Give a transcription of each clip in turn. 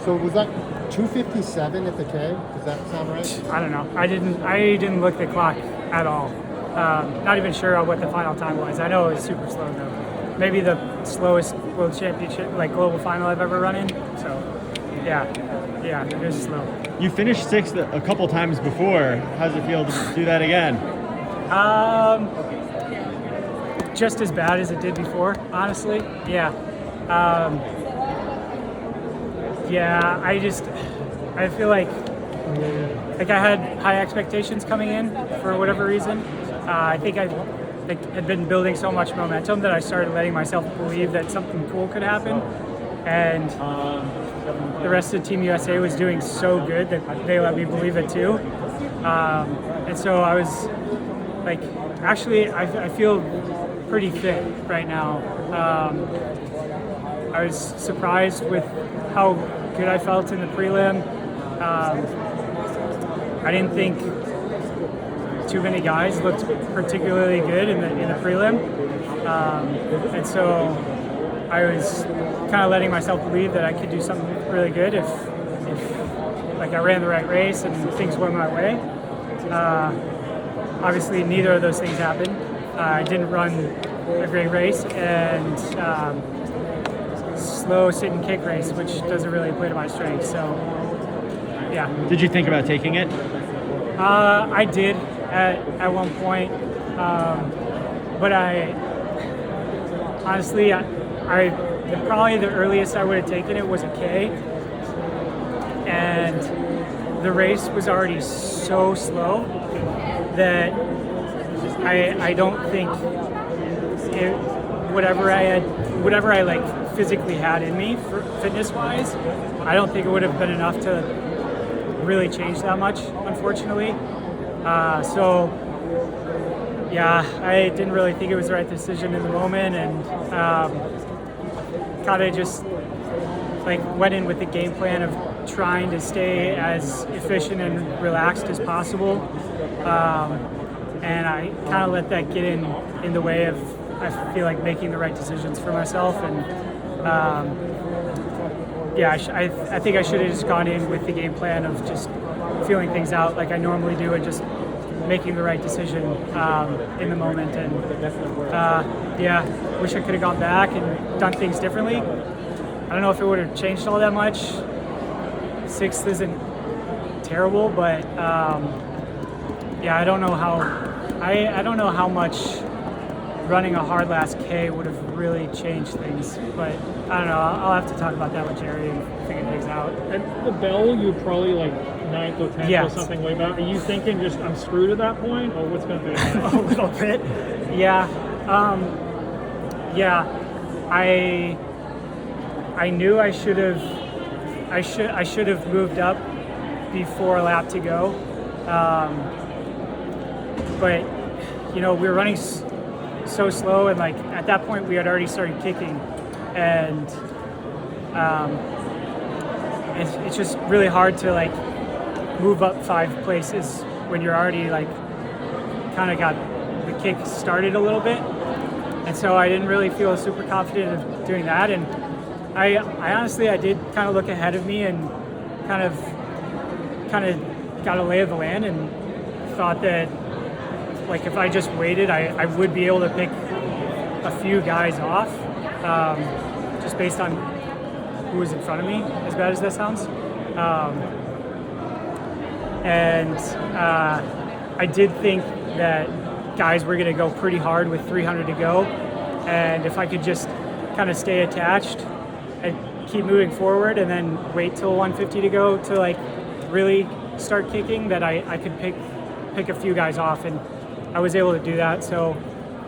So was that 2:57 at the K? Does that sound right? I don't know. I didn't look at the clock at all. Not even sure what the final time was. I know it was super slow though. Maybe the slowest world championship, like global final I've ever run in. So, yeah, it was slow. You finished sixth a couple times before. How does it feel to do that again? Just as bad as it did before, honestly. Yeah. I feel like I had high expectations coming in for whatever reason. I think I had been building so much momentum that I started letting myself believe that something cool could happen. And the rest of Team USA was doing so good that they let me believe it too. And so I was like, actually, I feel pretty fit right now. I was surprised with how good I felt in the prelim. I didn't think too many guys looked particularly good in the prelim, and so I was kind of letting myself believe that I could do something really good if like I ran the right race and things went my way. Obviously, neither of those things happened. I didn't run a great race, and slow sit and kick race, which doesn't really play to my strengths. So, yeah. Did you think about taking it? I did at one point, but I honestly, I probably the earliest I would have taken it was a K, and the race was already so slow that I don't think whatever I like physically had in me for fitness-wise, I don't think it would have been enough to really change that much, unfortunately. So yeah, I didn't really think it was the right decision in the moment, and kind of just like went in with the game plan of trying to stay as efficient and relaxed as possible. And I kind of let that get in the way of, I feel like, making the right decisions for myself. And I think I should have just gone in with the game plan of just feeling things out like I normally do and just making the right decision in the moment. And wish I could have gone back and done things differently. I don't know if it would have changed all that much. Sixth isn't terrible, but I don't know how much running a hard last K would have really changed things. But I don't know. I'll have to talk about that with Jerry and figure things out. At the Bell, you were probably like 9th or 10th or something way back. Are you thinking just I'm screwed at that point, or what's going to be? A little bit. Yeah. I knew I should have moved up before a lap to go. But we were running so slow, and like at that point we had already started kicking, and it's just really hard to like move up 5 places when you're already like kind of got the kick started a little bit. And so I didn't really feel super confident of doing that, and I honestly did kind of look ahead of me and kind of got a lay of the land and thought that like if I just waited, I would be able to pick a few guys off, just based on who was in front of me, as bad as that sounds. I did think that guys were going to go pretty hard with 300 to go, and if I could just kind of stay attached and keep moving forward and then wait till 150 to go to like really start kicking, that I could pick a few guys off, and I was able to do that. So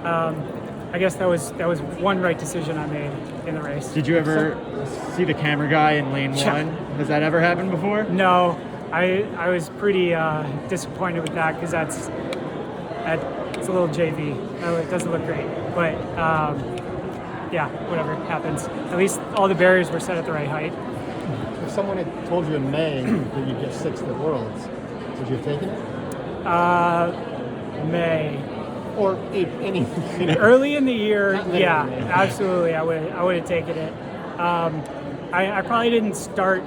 I guess that was one right decision I made in the race. Did you ever see the camera guy in lane 1? Has that ever happened before? No, I was pretty disappointed with that, because it's a little JV. It doesn't look great, but whatever happens. At least all the barriers were set at the right height. If someone had told you in May that you'd get 6th at Worlds, would you have taken it? May. Or any. Early in the year, absolutely. I would have taken it. I probably didn't start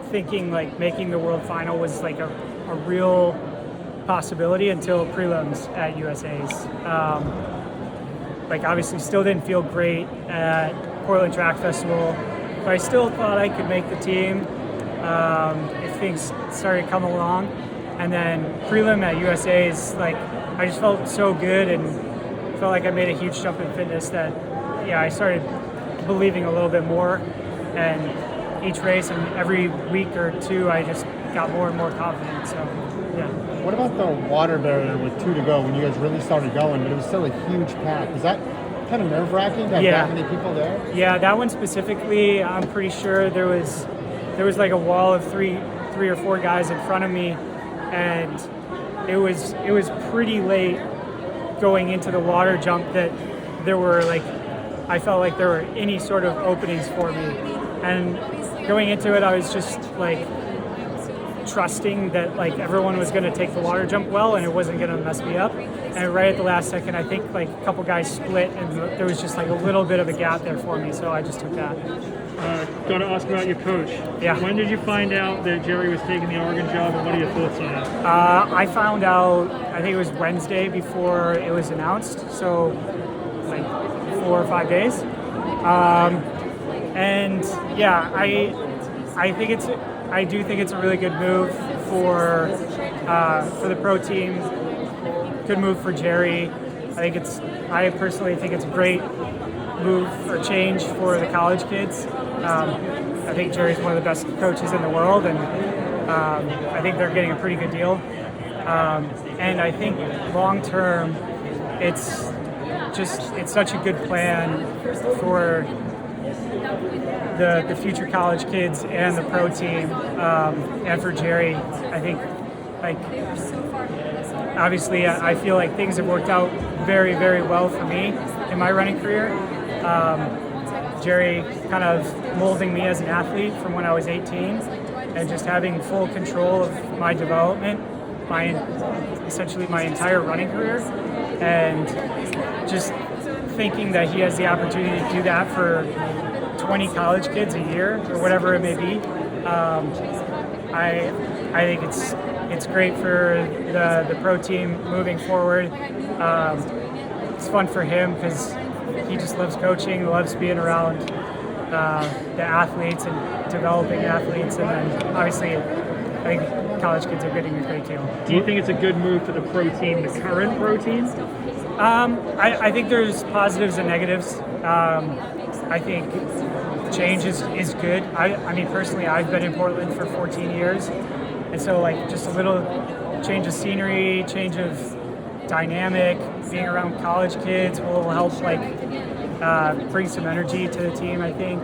thinking like making the world final was like a real possibility until prelims at USA's. Like obviously still didn't feel great at Portland Track Festival, but I still thought I could make the team if things started coming along. And then prelim at USA's, like I just felt so good and felt like I made a huge jump in fitness that I started believing a little bit more. And each race and every week or two, I just got more and more confident. So, yeah. What about the water barrier with 2 to go when you guys really started going, but it was still a huge pack? Is that kind of nerve-wracking to have that many people there? Yeah, that one specifically, I'm pretty sure there was like a wall of three or four guys in front of me, and it was pretty late going into the water jump that there were like, I felt like there were any sort of openings for me. And going into it, I was just like trusting that like everyone was going to take the water jump well and it wasn't going to mess me up. And right at the last second, I think like a couple guys split and there was just like a little bit of a gap there for me, so I just took that. Got to ask about your coach. Yeah. When did you find out that Jerry was taking the Oregon job, and what are your thoughts on that? I found out, I think it was Wednesday before it was announced, so like 4 or 5 days. And yeah, I do think it's a really good move for the pro team. Good move for Jerry. I personally think it's a great move or change for the college kids. I think Jerry's one of the best coaches in the world, and I think they're getting a pretty good deal. And I think long term, it's such a good plan for the future college kids and the pro team, and for Jerry. I think, like, obviously I feel like things have worked out very, very well for me in my running career. Jerry kind of molding me as an athlete from when I was 18 and just having full control of my development, essentially my entire running career, and just thinking that he has the opportunity to do that for 20 college kids a year or whatever it may be. I think it's great for the pro team moving forward. It's fun for him because he just loves coaching, loves being around the athletes and developing athletes, and then obviously I think college kids are getting a great deal. Do you think it's a good move for the pro team, the current pro team? I think there's positives and negatives. I think change is good. I mean, personally, I've been in Portland for 14 years, and so like just a little change of scenery, change of dynamic, being around college kids will help like bring some energy to the team, I think.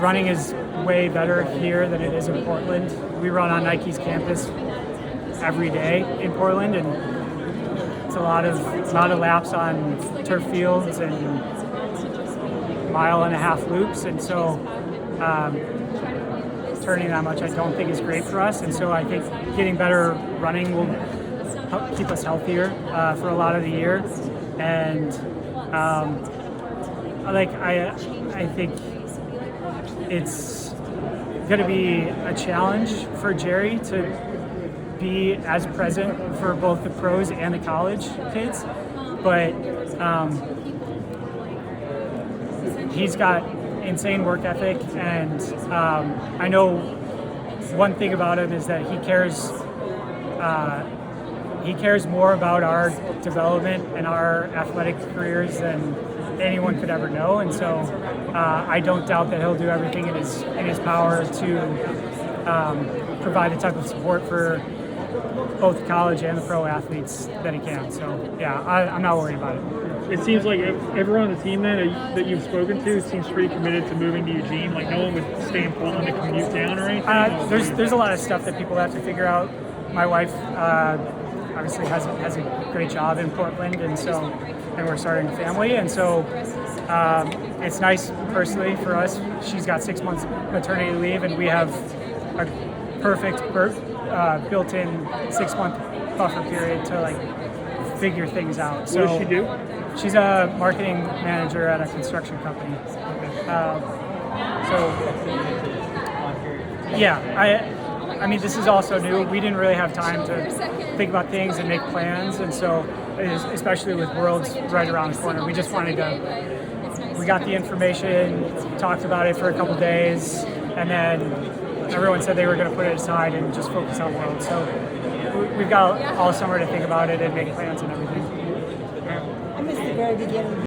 Running is way better here than it is in Portland. We run on Nike's campus every day in Portland, and it's a lot of laps on turf fields and 1.5 mile loops, and so turning that much I don't think is great for us, and so I think getting better running will help keep us healthier for a lot of the year. And I think it's going to be a challenge for Jerry to be as present for both the pros and the college kids, but he's got insane work ethic, and I know one thing about him is that he cares more about our development and our athletic careers than anyone could ever know, and so I don't doubt that he'll do everything in his power to provide the type of support for both the college and the pro athletes that he can. So yeah, I'm not worried about it. It seems like everyone on the team then that you've spoken to seems pretty committed to moving to Eugene. Like no one would stay in Portland to commute down or anything. There's a lot of stuff that people have to figure out. My wife obviously has a great job in Portland, and we're starting a family, and so it's nice personally for us. She's got 6 months maternity leave, and we have a perfect built-in 6-month buffer period to like figure things out. So what does she do? She's a marketing manager at a construction company. So yeah, I mean, this is also new. We didn't really have time to think about things and make plans, and so especially with Worlds right around the corner, we just wanted to. We got the information, talked about it for a couple days, and then everyone said they were going to put it aside and just focus on Worlds. So we've got all summer to think about it and make plans and everything. I missed the very beginning.